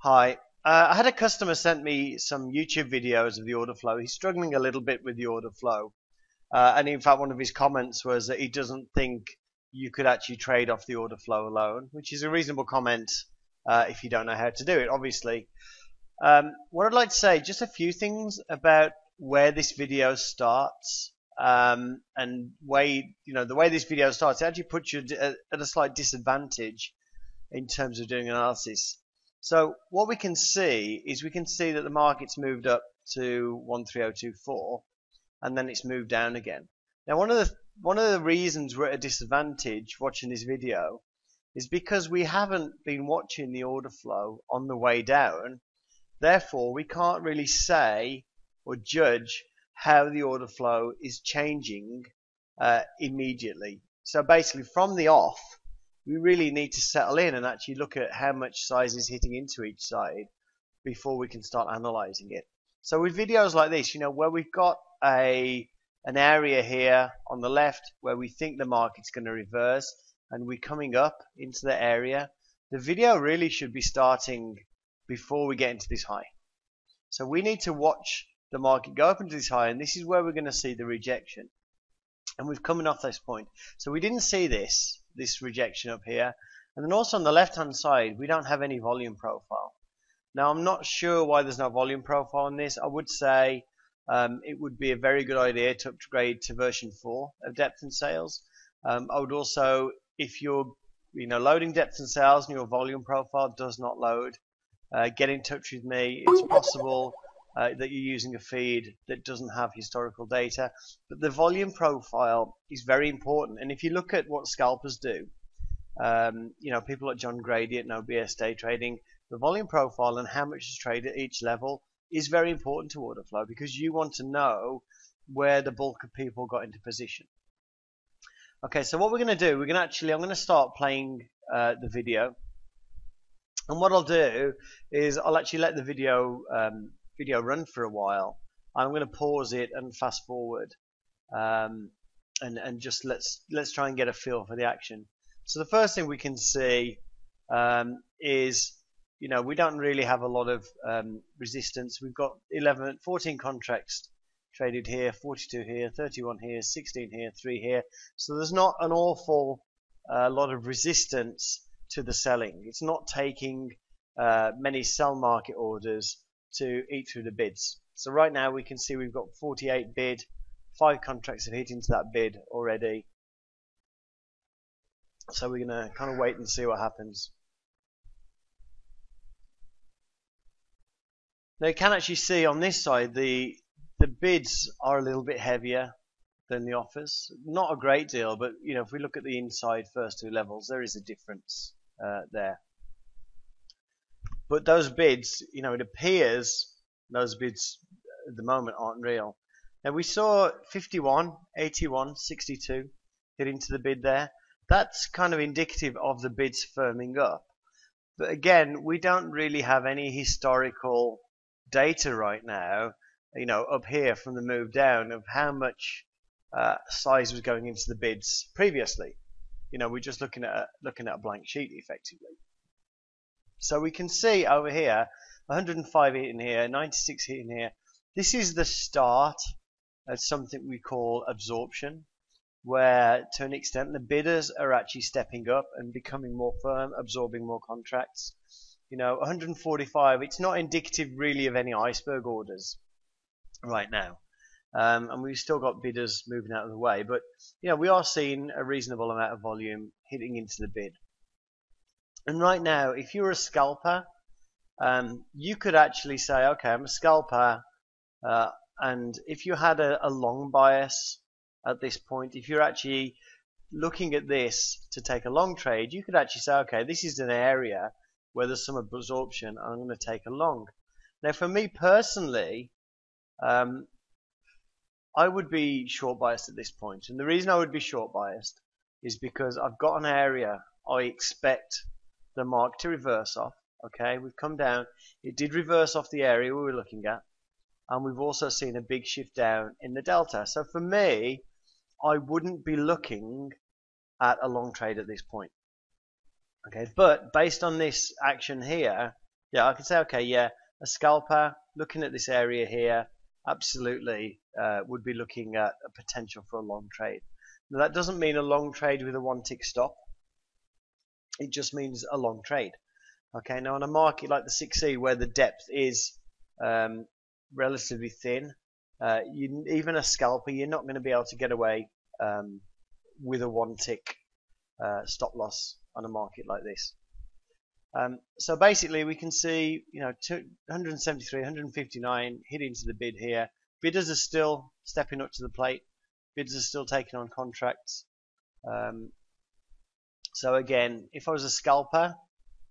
Hi. I had a customer sent me some YouTube videos of the order flow. He's struggling a little bit with the order flow. And in fact, one of his comments was that he doesn't think you could actually trade off the order flow alone, which is a reasonable comment if you don't know how to do it, obviously. What I'd like to say, just a few things about where this video starts. And the way this video starts, it actually puts you at a slight disadvantage in terms of doing analysis. So what we can see is that the market's moved up to 13024 and then it's moved down again. Now one of the reasons we're at a disadvantage watching this video is because we haven't been watching the order flow on the way down. Therefore we can't really say or judge how the order flow is changing immediately. So basically from the off, we really need to settle in and actually look at how much size is hitting into each side before we can start analyzing it. So with videos like this, where we've got an area here on the left where we think the market's going to reverse and we're coming up into the area, the video really should be starting before we get into this high. So we need to watch the market go up into this high, and this is where we're going to see the rejection. And we've come off this point. So we didn't see this rejection up here. And then also on the left hand side, we don't have any volume profile. Now I'm not sure why there's no volume profile on this. I would say it would be a very good idea to upgrade to version 4 of depth and sales. I would also, if you're loading depth and sales and your volume profile does not load, get in touch with me. It's possible that you're using a feed that doesn't have historical data, but the volume profile is very important. And if you look at what scalpers do, people like John Grady at No BS Day Trading, the volume profile and how much is traded at each level is very important to order flow, because you want to know where the bulk of people got into position. Okay, so what we're going to do, I'm going to start playing the video, and what I'll do is I'll actually let the video run for a while. I'm going to pause it and fast forward, and just let's try and get a feel for the action. So the first thing we can see is we don't really have a lot of resistance. We've got 14 contracts traded here, 42 here, 31 here, 16 here, 3 here. So there's not an awful lot of resistance to the selling. It's not taking many sell market orders to eat through the bids. So right now we can see we've got 48 bid, 5 contracts have hit into that bid already. So we're going to kind of wait and see what happens. Now you can actually see on this side the bids are a little bit heavier than the offers. Not a great deal, but if we look at the inside first 2 levels, there is a difference there. But those bids, it appears those bids at the moment aren't real. Now we saw 51, 81, 62 hit into the bid there. That's kind of indicative of the bids firming up. But again, we don't really have any historical data right now, up here from the move down of how much size was going into the bids previously. We're just looking at a blank sheet effectively. So we can see over here 105 hit in here, 96 hit in here. This is the start of something we call absorption, where to an extent the bidders are actually stepping up and becoming more firm, absorbing more contracts. 145, it's not indicative really of any iceberg orders right now. And we've still got bidders moving out of the way, but we are seeing a reasonable amount of volume hitting into the bid. And right now, if you're a scalper, you could actually say, okay, I'm a scalper, and if you had a long bias at this point, if you're actually looking at this to take a long trade, you could actually say, okay, this is an area where there's some absorption, I'm going to take a long. Now for me personally, I would be short biased at this point, and the reason I would be short biased is because I've got an area I expect the market to reverse off. Okay, we've come down, it did reverse off the area we were looking at, and we've also seen a big shift down in the delta. So for me, I wouldn't be looking at a long trade at this point. Okay, but based on this action here, Yeah, I can say, okay, yeah, a scalper looking at this area here, absolutely would be looking at a potential for a long trade. Now, that doesn't mean a long trade with a one tick stop. It just means a long trade. Okay, now on a market like the 6E where the depth is um, relatively thin, even a scalper, you're not going to be able to get away with a one tick stop loss on a market like this. So basically we can see, 173, 159 hit into the bid here. Bidders are still stepping up to the plate. Bidders are still taking on contracts. So again, if I was a scalper,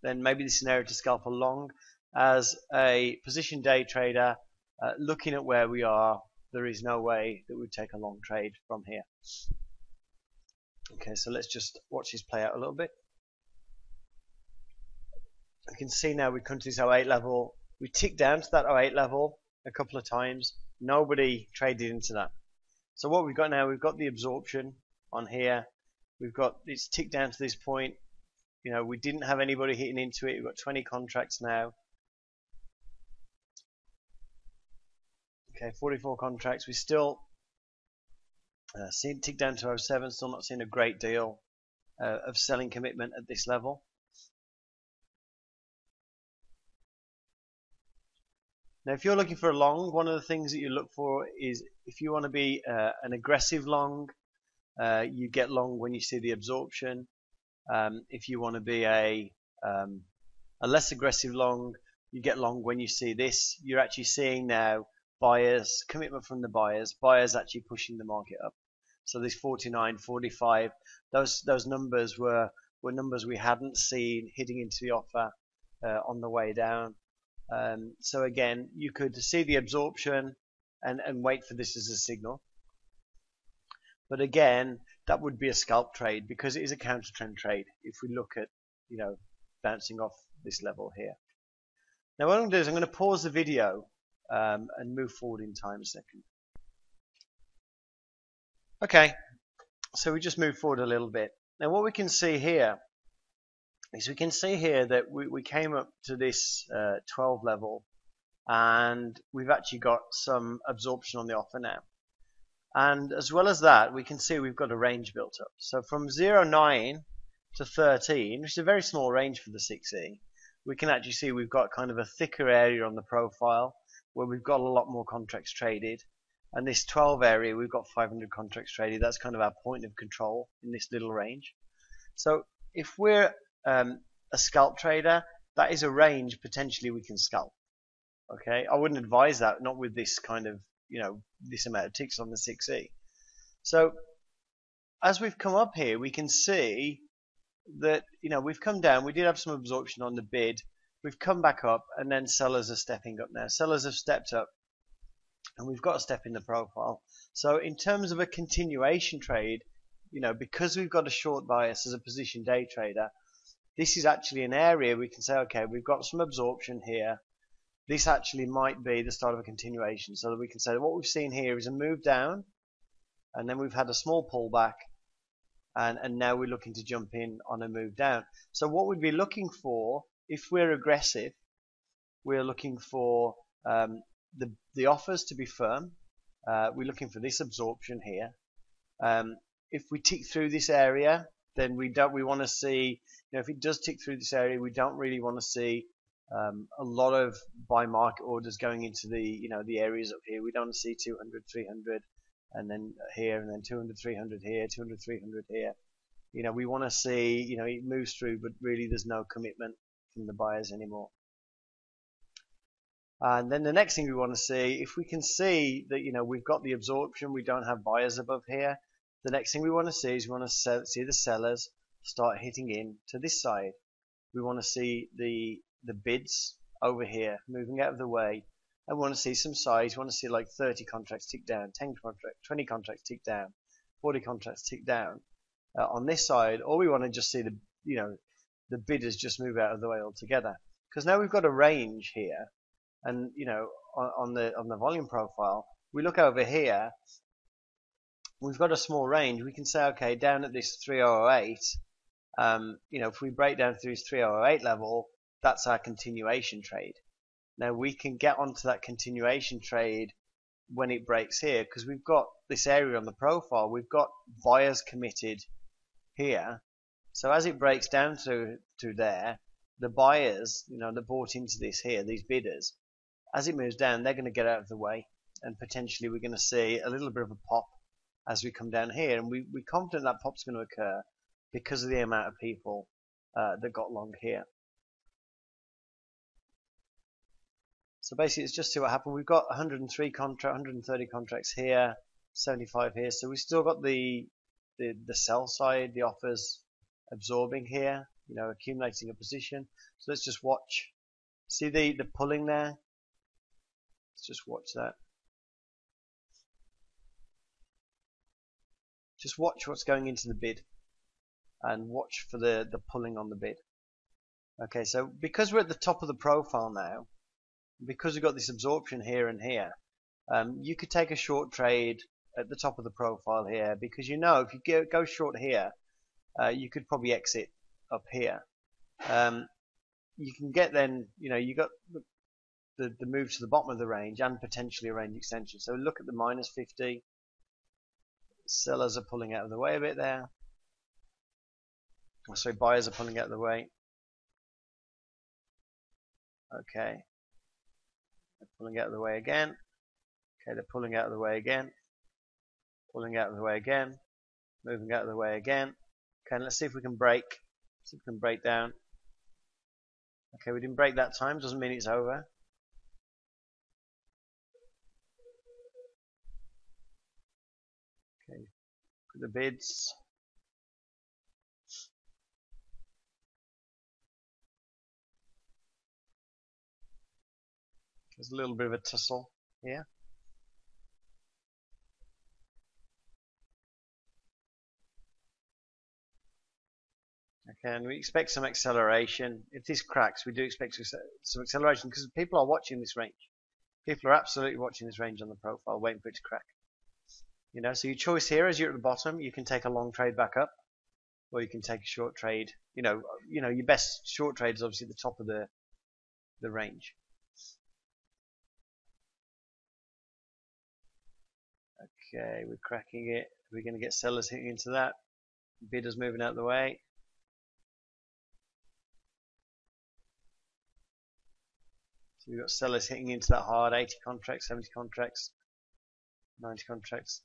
then maybe this scenario to scalp along. As a position day trader, looking at where we are, there is no way that we'd take a long trade from here. Okay, so let's just watch this play out a little bit. You can see now we come to this 08 level. We ticked down to that 08 level a couple of times. Nobody traded into that. So what we've got now, we've got the absorption on here. We've got it's ticked down to this point. We didn't have anybody hitting into it. We've got 20 contracts now. Okay, 44 contracts. We still tick down to 07. Still not seeing a great deal of selling commitment at this level. Now, if you're looking for a long, one of the things that you look for is if you want to be an aggressive long, you get long when you see the absorption. If you want to be a less aggressive long, you get long when you see this. You're actually seeing now buyers, commitment from the buyers actually pushing the market up. So this 49, 45, those numbers were numbers we hadn't seen hitting into the offer on the way down. So again, you could see the absorption and wait for this as a signal. But again, that would be a scalp trade because it is a counter trend trade if we look at, bouncing off this level here. Now what I'm going to do is I'm going to pause the video and move forward in time a second. Okay, so we just move forward a little bit. Now what we can see here is we can see here that we came up to this 12 level and we've actually got some absorption on the offer now. And as well as that, we can see we've got a range built up. So from 0.9 to 13, which is a very small range for the 6E, we can actually see we've got kind of a thicker area on the profile where we've got a lot more contracts traded. And this 12 area, we've got 500 contracts traded. That's kind of our point of control in this little range. So if we're a scalp trader, that is a range potentially we can scalp. Okay, I wouldn't advise that, not with this kind of, this amount of ticks on the 6E. So as we've come up here, we can see that, we've come down. We did have some absorption on the bid. We've come back up, and then sellers are stepping up now. Sellers have stepped up, and we've got a step in the profile. So in terms of a continuation trade, because we've got a short bias as a position day trader, this is actually an area we can say, okay, we've got some absorption here. This actually might be the start of a continuation, so that we can say that what we've seen here is a move down, and then we've had a small pullback, and now we're looking to jump in on a move down. So what we'd be looking for, if we're aggressive, we're looking for the offers to be firm. We're looking for this absorption here. If we tick through this area, then we want to see, if it does tick through this area, we don't really want to see a lot of buy market orders going into the the areas up here. We don't see 200, 300, and then here, and then 200, 300 here, 200, 300 here. We want to see it moves through, but really there's no commitment from the buyers anymore. And then the next thing we want to see, if we can see that we've got the absorption, we don't have buyers above here. The next thing we want to see is we want to see the sellers start hitting in to this side. We want to see the bids over here moving out of the way, and we want to see some size. We want to see like 30 contracts tick down, 10 contracts, 20 contracts tick down, 40 contracts tick down on this side, or we want to just see the bidders just move out of the way altogether. Because now we've got a range here, and on the volume profile, we look over here, we've got a small range. We can say, okay, down at this 3008, if we break down through this 3008 level, that's our continuation trade. Now we can get onto that continuation trade when it breaks here, because we've got this area on the profile, we've got buyers committed here. So as it breaks down to there, the buyers, that bought into this here, these bidders, as it moves down, they're going to get out of the way, and potentially we're going to see a little bit of a pop as we come down here, and we're confident that pop's going to occur because of the amount of people that got long here. So basically, it's just see what happened. We've got 130 contracts here, 75 here. So we've still got the sell side, the offers absorbing here, accumulating a position. So let's just watch. See the pulling there? Let's just watch that. Just watch what's going into the bid, and watch for the pulling on the bid. Okay, so because we're at the top of the profile now, because we've got this absorption here and here, you could take a short trade at the top of the profile here, because if you go short here, you could probably exit up here. You can get then, you got the move to the bottom of the range and potentially a range extension. So look at the minus 50. Sellers are pulling out of the way a bit there. Oh, sorry, buyers are pulling out of the way. Okay. They're pulling out of the way again. Okay, they're pulling out of the way again. Pulling out of the way again. Moving out of the way again. Okay, let's see if we can break. See if we can break down. Okay, we didn't break that time. Doesn't mean it's over. Okay, look at the bids. There's a little bit of a tussle here. Okay, and we expect some acceleration. If this cracks, we do expect some acceleration, because people are watching this range. People are absolutely watching this range on the profile, waiting for it to crack. So your choice here, as you're at the bottom, you can take a long trade back up, or you can take a short trade. Your best short trade is obviously at the top of the range. Okay, we're cracking it. We're going to get sellers hitting into that. Bidders moving out of the way. So we've got sellers hitting into that hard, 80 contracts, 70 contracts, 90 contracts.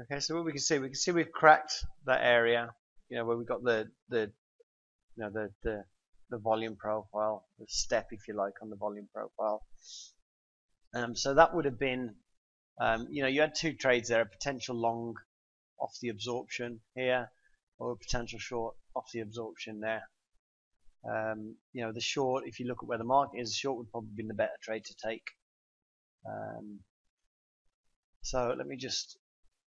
Okay, so what we can see we've cracked that area, where we got the volume profile, the step, if you like, on the volume profile. So that would have been, you had two trades there: a potential long off the absorption here, or a potential short off the absorption there. The short, if you look at where the market is, the short would probably be the better trade to take. So let me just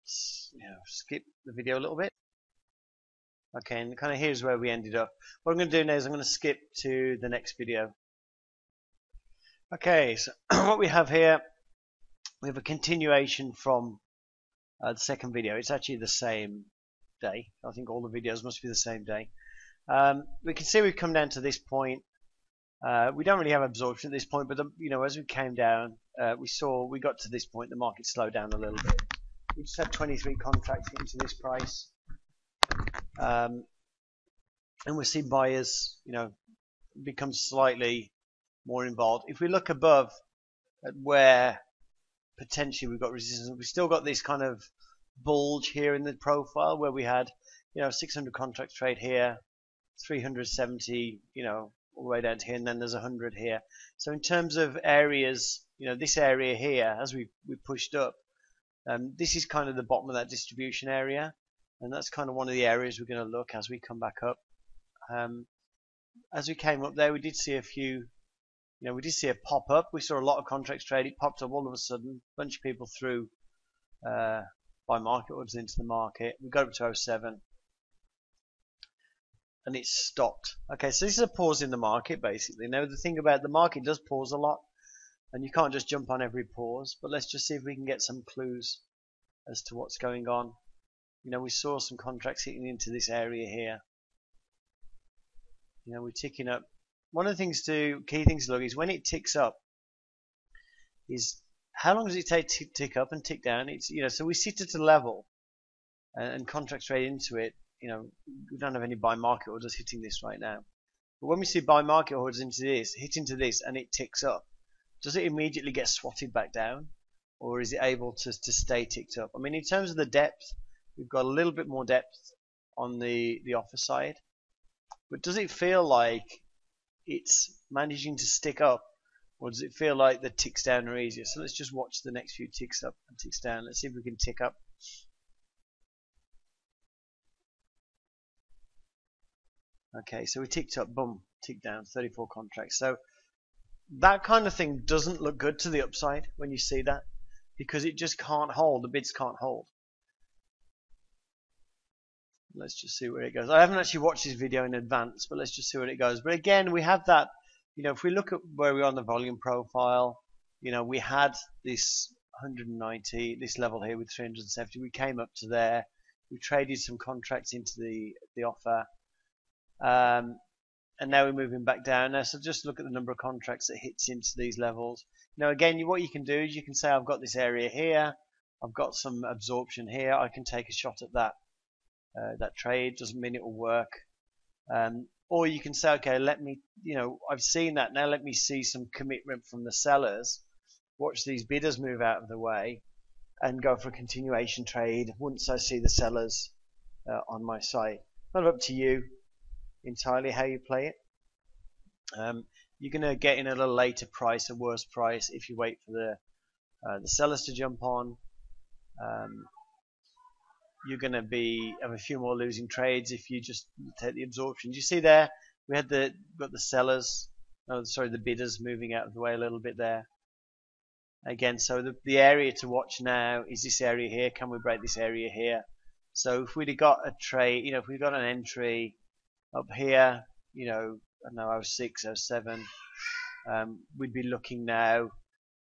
skip the video a little bit. Okay, and kind of here's where we ended up. What I'm going to do now is I'm going to skip to the next video. Okay, so what we have here, we have a continuation from the second video. It's actually the same day. I think all the videos must be the same day. We can see we've come down to this point. We don't really have absorption at this point, but as we came down, we got to this point, the market slowed down a little bit. We just had 23 contracts into this price, and we see buyers, become slightly more involved. If we look above at where potentially we've got resistance, we've still got this kind of bulge here in the profile where we had, 600 contracts trade here, 370, all the way down to here, and then there's 100 here. So in terms of areas, this area here, as we pushed up, this is kind of the bottom of that distribution area, and that's kind of one of the areas we're going to look as we come back up. As we came up there, we did see a few, we did see a pop up. We saw a lot of contracts trade. It popped up all of a sudden. A bunch of people threw buy market orders into the market. We got up to 07 and it's stopped. Okay, so this is a pause in the market basically. Now the thing about the market does pause a lot, and you can't just jump on every pause, but let's just see if we can get some clues as to what's going on. You know, we saw some contracts hitting into this area here. You know, we're ticking up. One of the key things to look is when it ticks up, is how long does it take to tick up and tick down? It's, you know, so we sit at a level and contracts trade into it. You know, we don't have any buy market orders hitting this right now. But when we see buy market orders into this, hit into this, and it ticks up, does it immediately get swatted back down, or is it able to stay ticked up? I mean, in terms of the depth, we've got a little bit more depth on the offer side, but does it feel like it's managing to stick up, or does it feel like the ticks down are easier? So let's just watch the next few ticks up and ticks down. Let's see if we can tick up. Okay, so we ticked up, boom, ticked down, 34 contracts. So that kind of thing doesn't look good to the upside when you see that, because it just can't hold. The bids can't hold. Let's just see where it goes. I haven't actually watched this video in advance, but let's just see where it goes. But again, we have that, you know, if we look at where we are on the volume profile, you know, we had this 190, this level here with 370. We came up to there. We traded some contracts into the offer. And now we're moving back down now. So just look at the number of contracts that hits into these levels. Now again, what you can do is you can say, I've got this area here, I've got some absorption here, I can take a shot at that. That trade doesn't mean it will work. Or you can say, okay, let me, you know, I've seen that, now let me see some commitment from the sellers, watch these bidders move out of the way, and go for a continuation trade once I see the sellers on my side. Kind of up to you entirely how you play it. You're going to get in at a later price, a worse price, if you wait for the sellers to jump on. You're going to have a few more losing trades if you just take the absorption. Do you see there? We had got the sellers, the bidders moving out of the way a little bit there. Again, so the area to watch now is this area here. Can we break this area here? So if we'd have got a trade, you know, if we've got an entry up here, you know, I don't know, 06, 07, we'd be looking now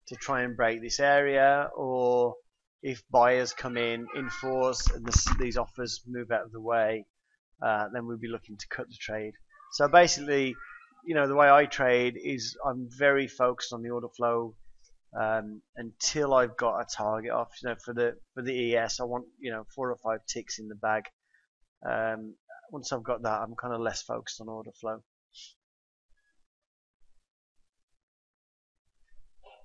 to try and break this area, or if buyers come in force and these offers move out of the way, then we'd be looking to cut the trade. So basically, you know, the way I trade is I'm very focused on the order flow until I've got a target off. You know, for the ES, I want, you know, 4 or 5 ticks in the bag. Once I've got that, I'm kind of less focused on order flow.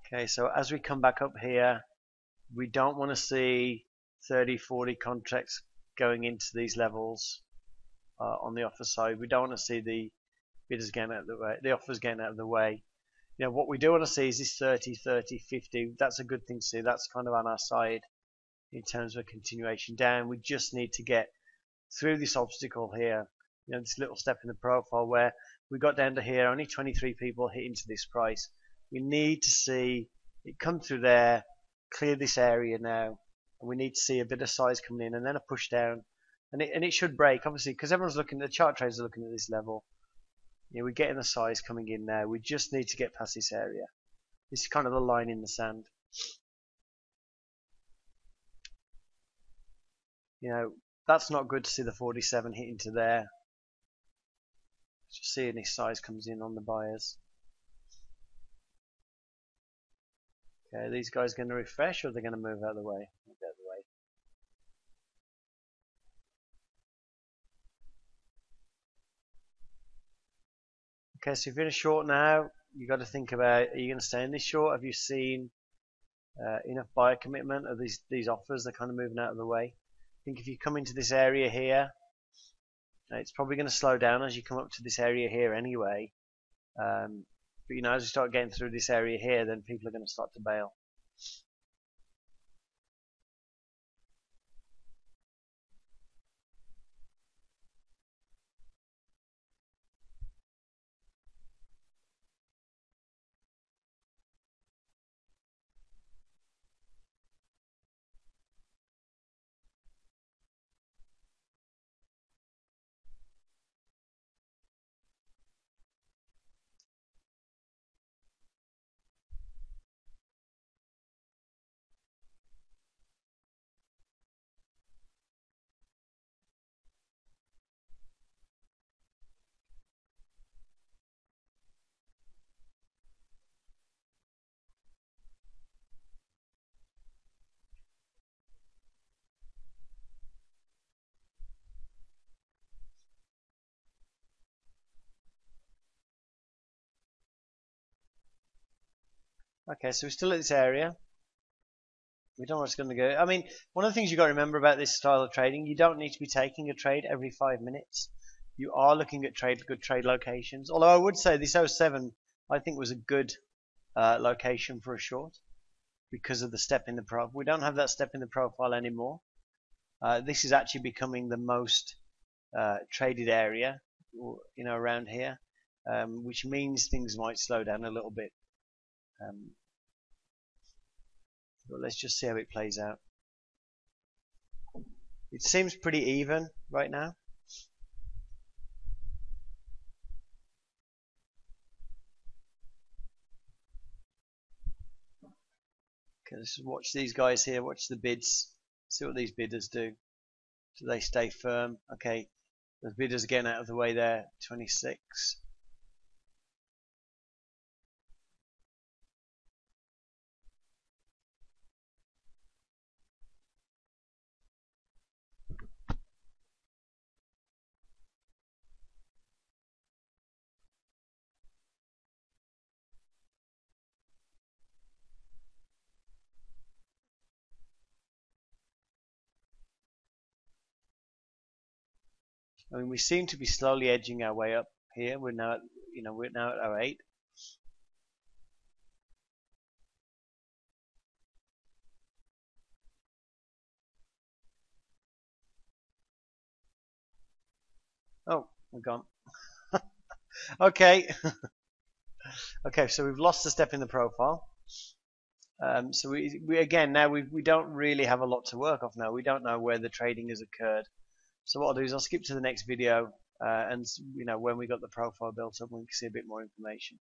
Okay, so as we come back up here, we don't want to see 30, 40 contracts going into these levels on the offer side. We don't want to see the bidders getting out of the way, the offers getting out of the way. You know, what we do want to see is this 30, 30, 50. That's a good thing to see. That's kind of on our side in terms of a continuation down. We just need to get through this obstacle here. You know, this little step in the profile where we got down to here, only 23 people hit into this price. We need to see it come through there, clear this area now, and we need to see a bit of size coming in and then a push down, and it should break, obviously, because everyone's looking, the chart traders are looking at this level. You know, we're getting the size coming in now. We just need to get past this area. This is kind of the line in the sand. You know, that's not good to see the 47 hit into there. Just seeing this size comes in on the buyers. Okay, are these guys going to refresh, or are they going to move out of the way? Move out of the way. Okay, so if you're in a short now, you got to think about, are you going to stay in this short? Have you seen enough buyer commitment? Are these offers, they're kind of moving out of the way? I think if you come into this area here, it's probably going to slow down as you come up to this area here anyway. But you know, as you start getting through this area here, then people are going to start to bail. Okay, so we're still at this area. We don't know what's going to go. I mean, one of the things you've got to remember about this style of trading, you don't need to be taking a trade every 5 minutes. You are looking at good trade locations. Although I would say this 07, I think, was a good location for a short because of the step in the profile. We don't have that step in the profile anymore. This is actually becoming the most traded area, around here, which means things might slow down a little bit. But let's just see how it plays out. It seems pretty even right now. Okay, let's just watch these guys here, watch the bids, see what these bidders do. Do they stay firm? Okay, the bidders are getting out of the way there, 26. I mean, we seem to be slowly edging our way up here. We're now at, we're now at 08. Oh, we're gone. Okay. Okay, so we've lost a step in the profile. So we again now we don't really have a lot to work off now. We don't know where the trading has occurred. So what I'll do is I'll skip to the next video, and when we got the profile built up, we can see a bit more information.